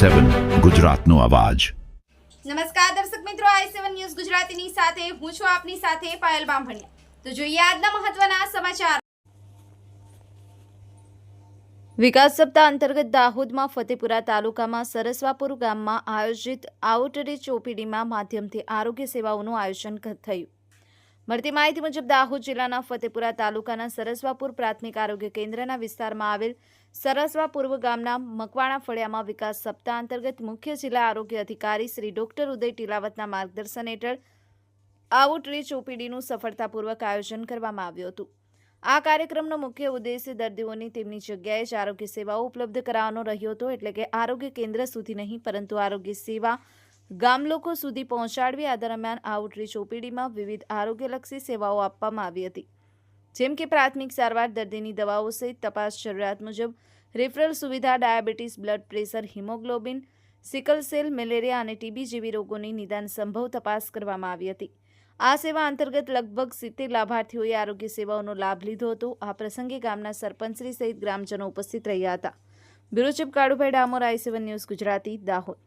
i7 ગુજરાતનો અવાજ। નમસ્કાર દર્શક મિત્રો, i7 ન્યૂઝ ગુજરાતીની સાથે હું છું આપની સાથે પાયલ બામભણિયા। તો જોઈએ આજના મહત્વના સમાચાર। વિકાસ સપ્તાહ અંતર્ગત દાહોદમાં ફતેપુરા તાલુકામાં સરસવાપુર ગામમાં આયોજિત આઉટરીચ ઓપીડીમાં માધ્યમથી આરોગ્ય સેવાઓનું આયોજન થયું। મળતી માહિતી મુજબ દાહોદ જિલ્લાના ફતેપુરા તાલુકાના સરસવાપુર પ્રાથમિક આરોગ્ય કેન્દ્રના વિસ્તારમાં આવેલ સરસવાપુર ગામના મકવાણા ફળિયામાં વિકાસ સપ્તાહ અંતર્ગત મુખ્ય જિલ્લા આરોગ્ય અધિકારી શ્રી ડોક્ટર ઉદય ટીલાવતના માર્ગદર્શન હેઠળ આઉટરીચ ઓપીડીનું સફળતાપૂર્વક આયોજન કરવામાં આવ્યું હતું। આ કાર્યક્રમનો મુખ્ય ઉદ્દેશ્ય દર્દીઓને તેમની જગ્યાએ જ આરોગ્ય સેવાઓ ઉપલબ્ધ કરાવવાનો રહ્યો હતો, એટલે કે આરોગ્ય કેન્દ્ર સુધી નહીં પરંતુ આરોગ્ય સેવા ગામ લોકો સુધી પહોંચાડવી। આ દરમિયાન આઉટરીચ ઓપીડીમાં વિવિધ આરોગ્યલક્ષી સેવાઓ આપવામાં આવી હતી, જેમ કે પ્રાથમિક સારવાર, દર્દીની દવાઓ સહિત તપાસ, જરૂરિયાત મુજબ રેફરલ સુવિધા, diabetes, blood pressure, haemoglobin, sickle cell, malaria અને ટીબી જેવી રોગોની નિદાન સંભવ તપાસ કરવામાં આવી હતી। આ સેવા અંતર્ગત લગભગ 70 લાભાર્થીઓએ આરોગ્ય સેવાઓનો લાભ લીધો હતો। આ પ્રસંગે ગામના સરપંચશ્રી સહિત ગ્રામજનો ઉપસ્થિત રહ્યા હતા। Bureau chief Kalubhai Damor, i7 news Gujarati, Dahod.